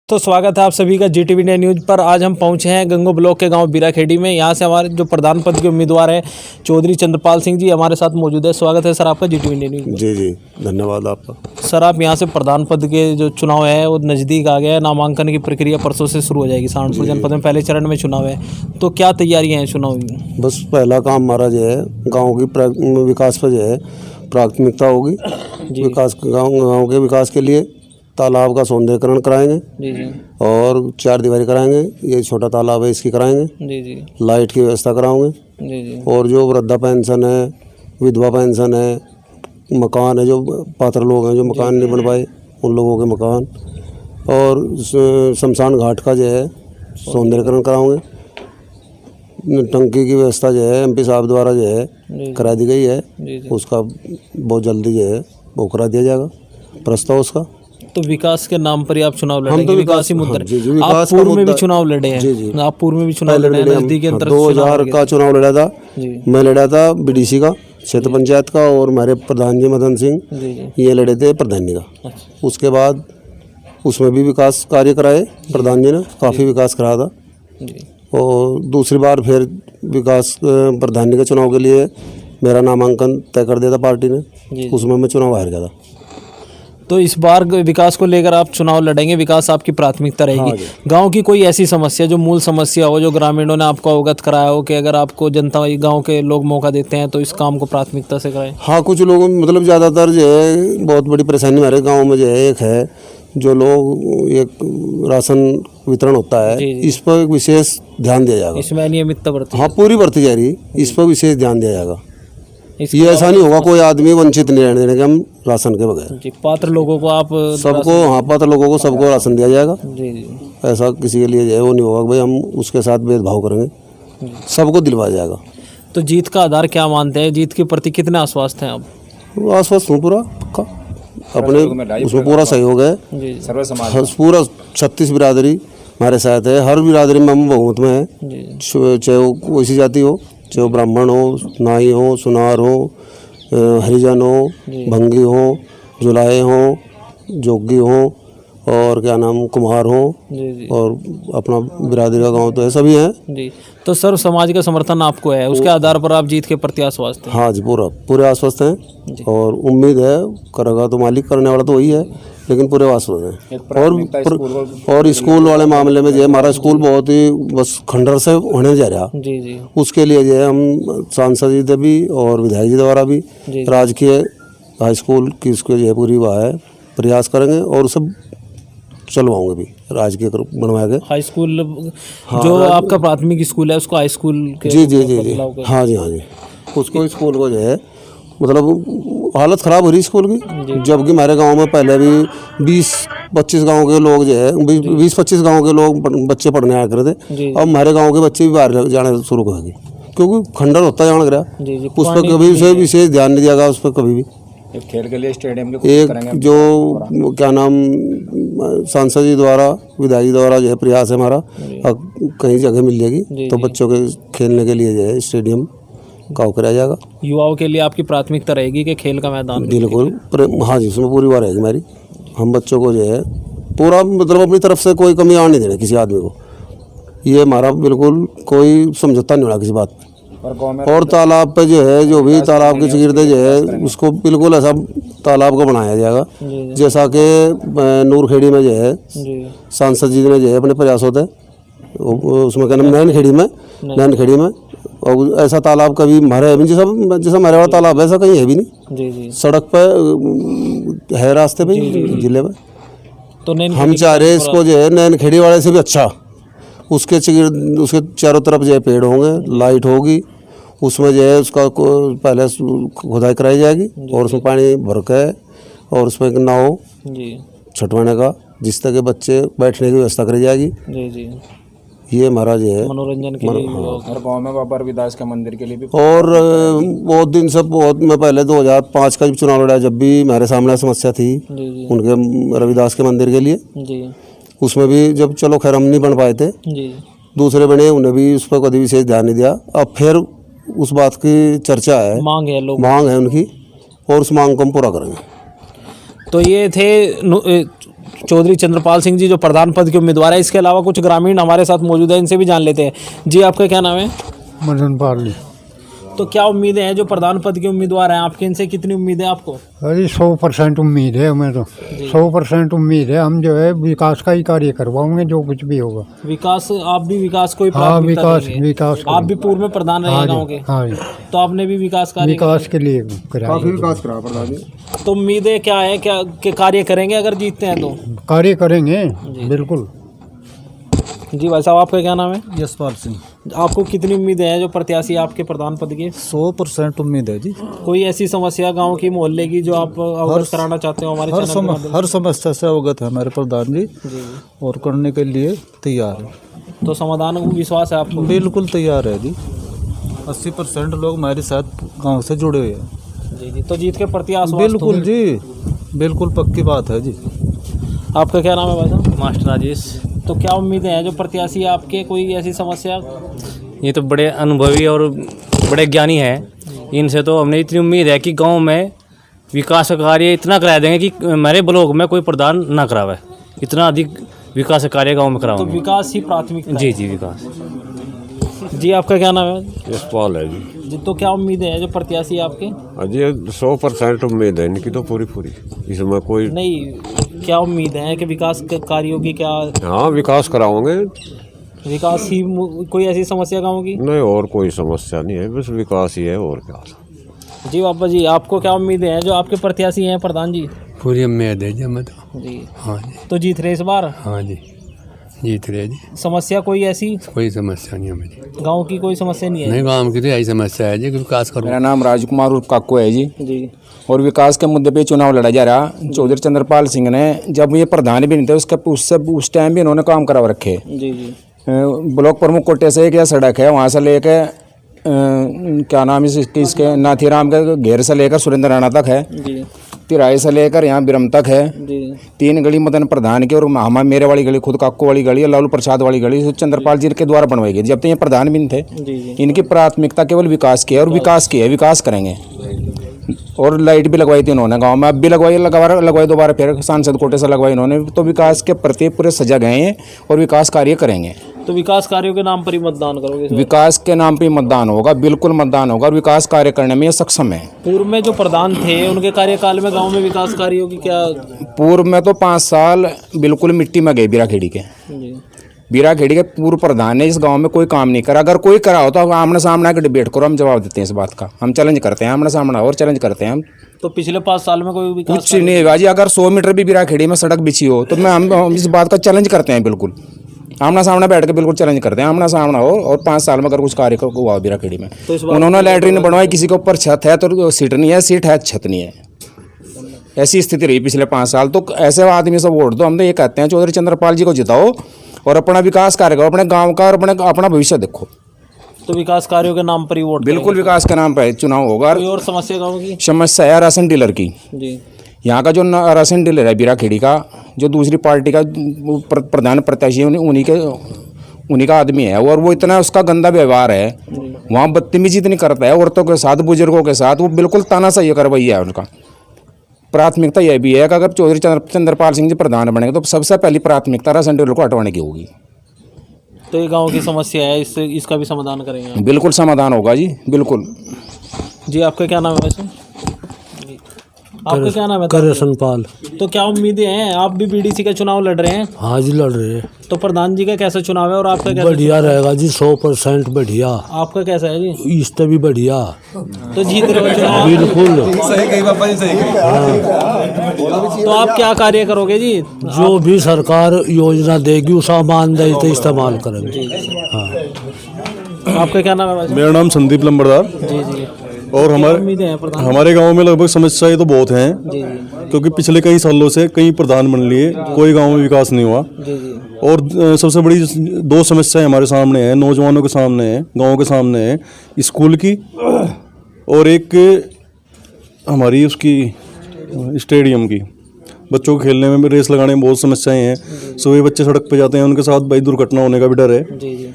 तो स्वागत है आप सभी का जीटीवी इंडिया न्यूज़ पर। आज हम पहुंचे हैं गंगो ब्लॉक के गांव बीराखेड़ी में। यहां से हमारे जो प्रधान पद के उम्मीदवार हैं चौधरी चंद्रपाल सिंह जी हमारे साथ मौजूद है। स्वागत है सर आपका जीटीवी इंडिया न्यूज़। जी जी धन्यवाद आपका। सर आप यहां से प्रधान पद के जो चुनाव है वो नज़दीक आ गया है। नामांकन की प्रक्रिया परसों से शुरू हो जाएगी। सहारनपुर जनपद में पहले चरण में चुनाव है, तो क्या तैयारियाँ हैं चुनाव की? बस पहला काम हमारा जो है गाँव की विकास पर जो है प्राथमिकता होगी। गाँव के विकास के लिए तालाब का सौंदर्यीकरण कराएंगे जी जी और 4 दीवारी कराएंगे। ये छोटा तालाब है इसकी कराएंगे। जी जी लाइट की व्यवस्था कराओगे जी जी और जो वृद्धा पेंशन है, विधवा पेंशन है, मकान है, जो पात्र लोग हैं जो मकान नहीं बन पाए उन लोगों के मकान, और शमशान घाट का जो है सौंदर्यीकरण कराओगे। टंकी की व्यवस्था जो है एमपी साहब द्वारा जो है करा दी गई है, उसका बहुत जल्दी जो है वो करा दिया जाएगा प्रस्ताव उसका। तो विकास के नाम पर ही आप चुनाव लड़ेंगे? हम तो विकास ही मुद्दा जी, है। आप पूर्व में भी चुनाव लड़े हैं? जी जी आप पूर्व में भी चुनाव लड़े हैं? नजदीकी अंतर 2000 का चुनाव लड़ा था। मैं लड़ा था बीडीसी का, क्षेत्र पंचायत का, और हमारे प्रधान जी मदन सिंह ये लड़े थे प्रधानी का। उसके बाद उसमें भी विकास कार्य कराए प्रधान जी ने, काफ़ी विकास कराया था। और दूसरी बार फिर विकास प्रधानी के चुनाव के लिए मेरा नामांकन तय कर दिया था पार्टी ने, उसमें मैं चुनाव हार गया था। तो इस बार विकास को लेकर आप चुनाव लड़ेंगे, विकास आपकी प्राथमिकता रहेगी। गांव की कोई ऐसी समस्या जो मूल समस्या हो, जो ग्रामीणों ने आपको अवगत कराया हो कि अगर आपको जनता गांव के लोग मौका देते हैं तो इस काम को प्राथमिकता से कराएं? हाँ, कुछ लोगों मतलब ज़्यादातर जो है बहुत बड़ी परेशानी हमारे गाँव में जो है एक है, जो लोग एक राशन वितरण होता है, इस पर विशेष ध्यान दिया जाएगा। इसमें अनियमितता बढ़ती? हाँ, पूरी बढ़ती जा रही, इस पर विशेष ध्यान दिया जाएगा। ये ऐसा नहीं होगा कोई आदमी वंचित नहीं रहने देंगे हम राशन के बगैर। पात्र लोगों को आप सबको, हाँ पात्र लोगों को सबको राशन दिया जाएगा। जी जी ऐसा किसी के लिए जो है वो नहीं होगा भाई हम उसके साथ भेदभाव करेंगे, सबको दिलवाया जाएगा। तो जीत का आधार क्या मानते हैं? जीत के प्रति कितने आश्वस्त हैं आप? आश्वस्त हूँ पूरा पक्का, अपने उसमें पूरा सहयोग है। पूरा 36 बिरादरी हमारे साथ है, हर बिरादरी में हम बहुमत में है, चाहे वो कोई सी जाति हो, चाहे वो ब्राह्मण हो, नाई हो, सुनार हो, हरिजन हो, भंगी हो, जुलाहे हो, जोगी हो, और क्या नाम कुम्हार हो, और अपना बिरादरी का गांव तो है, सभी हैं जी। तो सर्व समाज का समर्थन आपको है, उसके आधार पर आप जीत के प्रति आश्वस्त हैं? हाँ जी, पूरे आश्वस्त हैं और उम्मीद है करेगा तो मालिक, करने वाला तो वही है, लेकिन पूरे आश्वस्त हैं। और स्कूल वाले मामले में जो है हमारा स्कूल बहुत ही बस खंडर से होने जा रहा जी जी, उसके लिए जो है हम सांसद जी से भी और विधायक जी द्वारा भी राजकीय हाई स्कूल की उसको जो है पूरी वह है प्रयास करेंगे और सब चलवाऊंगे भी राजकीय बनवा के। हाई स्कूल जो आपका प्राथमिक स्कूल है उसको हाई स्कूल के जी जी जी जी हाँ जी हाँ जी, उसको स्कूल को जो है मतलब हालत ख़राब हो रही स्कूल की, जबकि हमारे गांव में पहले भी 20-25 गांव के लोग जो है 20-25 गांव के लोग बच्चे पढ़ने आया करते थे। अब हमारे गांव के बच्चे भी बाहर जाने शुरू कर गए क्योंकि खंडर होता जान गया, उस पर कभी से विशेष ध्यान नहीं दिया गया। उस पर कभी भी खेल के लिए स्टेडियम एक जो क्या नाम सांसद जी द्वारा विधायक जी द्वारा जो है प्रयास है हमारा, कहीं जगह मिल जाएगी तो बच्चों के खेलने के लिए जो है स्टेडियम का कराया जाएगा। युवाओं के लिए आपकी प्राथमिकता रहेगी कि खेल का मैदान? बिल्कुल, हाँ जी, उसमें पूरी बार रहेगी हमारी। हम बच्चों को जो है पूरा मतलब अपनी तरफ से कोई कमी आने नहीं देना किसी आदमी को, ये हमारा बिल्कुल कोई समझौता नहीं होना किसी बात में। और तालाब पे जो है जो भी तालाब की चगिर्दे जो है उसको बिल्कुल ऐसा तालाब को बनाया जाएगा जैसा कि नूरखेड़ी में जो है सांसद जी ने जो है अपने प्रयास होते उसमें क्या नाम नैनखेड़ी में और ऐसा तालाब कभी हमारे जैसा हमारे वाला तालाब है ऐसा कहीं है भी नहीं। सड़क पे है, रास्ते पे, जिले में। तो हम चाह रहे इसको जो है नैनखेड़ी वाले से भी अच्छा, उसके चारों तरफ जो है पेड़ होंगे, लाइट होगी, उसमें जो है उसका पहले खुदाई कराई जाएगी और उसमें पानी भर के और उसमें एक नाव छटवाने का जिस तरह के बच्चे बैठने की व्यवस्था करी जाएगी। जी जी, ये हमारा जो है मनोरंजन के लिए हर गांव में बाबा रविदास के मंदिर के लिए भी। और बहुत दिन से मैं पहले 2005 का भी चुनाव लड़ा, जब भी हमारे सामने समस्या थी उनके रविदास के मंदिर के लिए, उसमें भी जब चलो खैर हम नहीं बन पाए थे, दूसरे बने, उन्हें भी उस पर कभी विशेष ध्यान नहीं दिया। अब फिर उस बात की चर्चा है, मांग है उनकी, और उस मांग को हम पूरा करेंगे। तो ये थे चौधरी चंद्रपाल सिंह जी जो प्रधान पद के उम्मीदवार है, इसके अलावा कुछ ग्रामीण हमारे साथ मौजूद है, इनसे भी जान लेते हैं। जी आपका क्या नाम है? मदन पाली। तो क्या उम्मीदें हैं जो प्रधान पद के उम्मीदवार हैं आपके, इनसे कितनी उम्मीद है आपको? अरे 100% उम्मीद है हमें, तो 100% उम्मीद है। हम जो है विकास का ही कार्य करवाएंगे, जो कुछ भी होगा। विकास, आप भी विकास को ही हाँ, प्राथमिकता विकास देंगे? विकास आप भी पूर्व में प्रधान रहे गाँव के, हाँ जी, तो आपने भी विकास कार्य विकास के लिए कराएंगे। विकास करा प्रधान जी। तो उम्मीदें क्या है, क्या के कार्य करेंगे अगर जीतते हैं तो? कार्य करेंगे बिल्कुल। जी भाई साहब, आपका क्या नाम है? यशपाल सिंह। आपको कितनी उम्मीदें हैं जो प्रत्याशी आपके प्रधान पद के? 100% उम्मीद है जी। कोई ऐसी समस्या गांव की, मोहल्ले की जो आप अवगत कराना चाहते हो हमारे चैनल के माध्यम हर समस्या से अवगत है हमारे प्रधान जी, और करने के लिए तैयार है। से? तो समाधान विश्वास है आपको? बिल्कुल तैयार है जी। 80% लोग हमारे साथ गांव से जुड़े हुए हैं। जी जी, तो जीत के प्रति आश्वस्त हो? बिल्कुल जी, बिल्कुल पक्की बात है जी। आपका क्या नाम है भाई साहब? मास्टर राजेश। तो क्या उम्मीदें हैं जो प्रत्याशी आपके, कोई ऐसी समस्या? ये तो बड़े अनुभवी और बड़े ज्ञानी हैं, इनसे तो हमने इतनी उम्मीद है कि गांव में विकास का कार्य इतना करा देंगे कि हमारे ब्लॉक में कोई प्रधान ना करावे, इतना अधिक विकास कार्य गांव में तो कराओगे। विकास ही प्राथमिकता जी है। जी, विकास। जी आपका क्या नाम है? यशपाल है जी। जी, तो क्या उम्मीदें हैं जो प्रत्याशी आपके? अजय 100% उम्मीद है इनकी तो पूरी इसमें कोई नहीं, क्या उम्मीद है कि विकास के कार्यों की क्या? हाँ, विकास कराओगे। विकास ही, कोई ऐसी समस्या गाँव की? नहीं, और कोई समस्या नहीं है, बस विकास ही है, और क्या। जी बाबा जी, आपको क्या उम्मीदें हैं जो आपके प्रत्याशी हैं प्रधान जी? पूरी उम्मीद है जी हमें तो। जी, हाँ जी, तो जीत रहे इस बार? हाँ जी, जीत रहे जी। समस्या कोई ऐसी कोई समस्या नहीं हमें जी। गांव की, कोई समस्या नहीं है? नहीं, गाँव की तो यही समस्या है जी कि विकास करो। मेरा नाम राजकुमार उर्फ काकू है जी। जी और विकास के मुद्दे पे चुनाव लड़ा जा रहा। चौधरी चंद्रपाल सिंह ने, जब ये प्रधान भी नहीं थे उससे उस टाइम भी इन्होंने काम करा रखे। जी जी, ब्लॉक प्रमुख कोटे से एक यह सड़क है, वहाँ से लेके क्या नाम इसके नाथीराम के घेर से लेकर सुरेंद्र राणा तक है। जी तिराई से लेकर यहाँ बिरम तक है। जी 3 गली मदन प्रधान की, और मेरे वाली गली, खुद काको वाली गली, लालू प्रसाद वाली गली चंद्रपाल जी के द्वारा बनवाई गई। जब तक ये प्रधान भी नहीं थे, जी जी, इनकी प्राथमिकता केवल विकास की है, और विकास की है, विकास करेंगे। और लाइट भी लगवाई थी इन्होंने गांव में, अब भी लगवाई दोबारा फिर सांसद कोटे से लगवाई इन्होंने। तो विकास के प्रति पूरे सजग हैं और विकास कार्य करेंगे। तो विकास कार्यों के नाम पर ही मतदान करोगे इस बार? विकास के नाम पे मतदान होगा, बिल्कुल मतदान होगा, और विकास कार्य करने में ये सक्षम है। पूर्व में जो प्रधान थे उनके कार्यकाल में गांव में विकास कार्यों की क्या? पूर्व में तो 5 साल बिल्कुल मिट्टी में गए बीराखेड़ी के। जी, बीराखेड़ी के पूर्व प्रधान ने इस गांव में कोई काम नहीं करा। अगर कोई करा हो तो आमने सामने आकर डिबेट करो, हम जवाब देते हैं इस बात का। हम चैलेंज करते हैं आमने सामने, और चैलेंज करते हैं हम। तो पिछले 5 साल में कोई विकास कुछ नहीं है जी। अगर 100 मीटर भी बीराखेड़ी में सड़क बिछी हो तो हम इस बात का चैलेंज करते हैं, बिल्कुल आमना सामने बैठ के बिल्कुल चैलेंज करते हैं, आमना सामना हो। और 5 साल में अगर कुछ कार्य हुआ बीराखेड़ी में, तो इस बार उन्होंने लैटरिन बनवाई, किसी के ऊपर छत है तो सीट नहीं है, सीट है छत नहीं है, ऐसी स्थिति रही पिछले 5 साल। तो ऐसे आदमी सब वोट दो। हम तो ये कहते हैं चौधरी चंद्रपाल जी को जिताओ और अपना विकास कार्य करो, अपने गाँव का, और अपना भविष्य देखो। तो विकास कार्यों के नाम पर ही वोट बिल्कुल विकास के नाम पर चुनाव होगा। कोई और समस्या गाँव की? समस्या है राशन डीलर की। जी, यहाँ का जो राशन डीलर है बीराखेड़ी का, जो दूसरी पार्टी का प्रधान प्रत्याशी है, उन्हीं का आदमी है, और वो इतना उसका गंदा व्यवहार है, वहाँ बदतमीजी इतनी करता है औरतों के साथ, बुजुर्गों के साथ, वो बिल्कुल तानाशाही करवैया है। उनका प्राथमिकता यह भी है कि अगर चौधरी चंद्रपाल सिंह जी प्रधान बनेंगे तो सबसे पहली प्राथमिकता राशन डीलर को हटवाने की होगी। तो ये गांव की समस्या है, इसका भी समाधान करेंगे आप? बिल्कुल समाधान होगा जी, बिल्कुल। जी आपका क्या नाम है वैसे? आपका क्या नाम है? करसन पाल। तो क्या उम्मीदें हैं? आप भी बीडीसी का चुनाव लड़ रहे हैं, हाँ जी, लड़ रहे हैं। तो प्रधान जी का कैसा चुनाव है और आपका कैसा? बढ़िया रहेगा जी, 100% बढ़िया। आपका कैसा है जी? इससे भी बढ़िया। तो जीत रहे हो चुनाव? बिल्कुल सही कही बाबा जी, सही कही। तो आप क्या कार्य करोगे जी? जो भी सरकार योजना देगी उसका मानदेय तो इस्तेमाल करेंगे। हाँ, आपका क्या नाम है वैसे? मेरा नाम संदीप लंबरदार। जी जी, और उम्मीदें हैं प्रधान? हमारे गांव में लगभग समस्याएं तो बहुत हैं, जी जी, क्योंकि पिछले कई सालों से कई प्रधान बन लिए, कोई गांव में विकास नहीं हुआ। जी जी, और सबसे बड़ी 2 समस्याएं हमारे सामने हैं, नौजवानों के सामने है, गांव के सामने है, स्कूल की, और एक हमारी उसकी स्टेडियम की। बच्चों को खेलने में, रेस लगाने में बहुत समस्याएं हैं। सुबह बच्चे सड़क पर जाते हैं, उनके साथ भाई दुर्घटना होने का भी डर है। जी जी,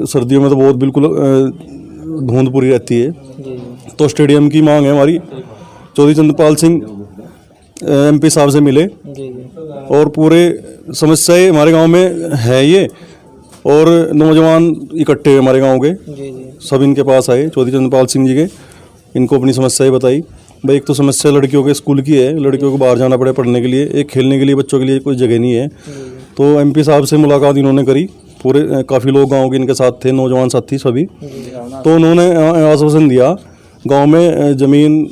सर्दियों में तो बहुत बिल्कुल धुंध पूरी रहती है। जी जी, तो स्टेडियम की मांग है हमारी। चौधरी चंद्रपाल सिंह MP साहब से मिले जी जी और पूरे समस्याएं हमारे गांव में है ये, और नौजवान इकट्ठे हुए हमारे गांव के, जी जी सब इनके पास आए चौधरी चंद्रपाल सिंह जी के, इनको अपनी समस्याएं बताई। भाई एक तो समस्या लड़कियों के स्कूल की है, लड़कियों को बाहर जाना पड़े पढ़ने के लिए, एक खेलने के लिए बच्चों के लिए कोई जगह नहीं है। तो MP साहब से मुलाकात इन्होंने करी, पूरे काफ़ी लोग गांव के इनके साथ थे, नौजवान साथी सभी। तो उन्होंने आश्वासन दिया गांव में ज़मीन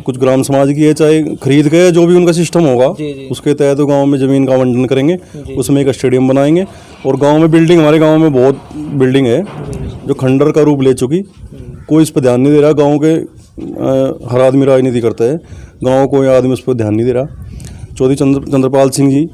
कुछ ग्राम समाज की है, चाहे खरीद के जो भी उनका सिस्टम होगा उसके तहत तो गांव में ज़मीन का आवंटन करेंगे, उसमें एक स्टेडियम बनाएंगे। और गांव में बिल्डिंग, हमारे गांव में बहुत बिल्डिंग है जो खंडर का रूप ले चुकी, कोई इस पर ध्यान नहीं दे रहा। गांव के हर आदमी राजनीति करता है, गांव कोई आदमी उस पर ध्यान नहीं दे रहा। चौधरी चंद्रपाल सिंह जी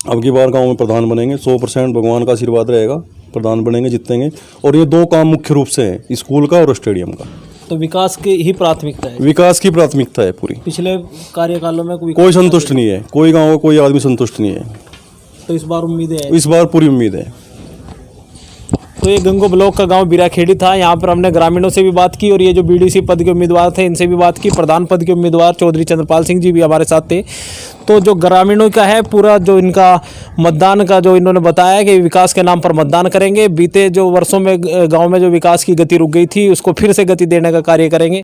अब की बार गांव में प्रधान बनेंगे, 100% भगवान का आशीर्वाद रहेगा, प्रधान बनेंगे, जीतेंगे। और ये दो काम मुख्य रूप से हैं, स्कूल का और स्टेडियम का। तो विकास की ही प्राथमिकता है, विकास की प्राथमिकता है पूरी। पिछले कार्यकालों में कोई संतुष्ट नहीं है, कोई गांव का कोई आदमी संतुष्ट नहीं है। तो इस बार उम्मीदें हैं। इस बार पूरी उम्मीद है। तो ये गंगो ब्लॉक का गांव बिराखेड़ी था। यहाँ पर हमने ग्रामीणों से भी बात की और ये जो BDC पद के उम्मीदवार थे इनसे भी बात की। प्रधान पद के उम्मीदवार चौधरी चंद्रपाल सिंह जी भी हमारे साथ थे। तो जो ग्रामीणों का है पूरा जो इनका मतदान का जो इन्होंने बताया कि विकास के नाम पर मतदान करेंगे, बीते जो वर्षों में गांव में जो विकास की गति रुक गई थी उसको फिर से गति देने का कार्य करेंगे।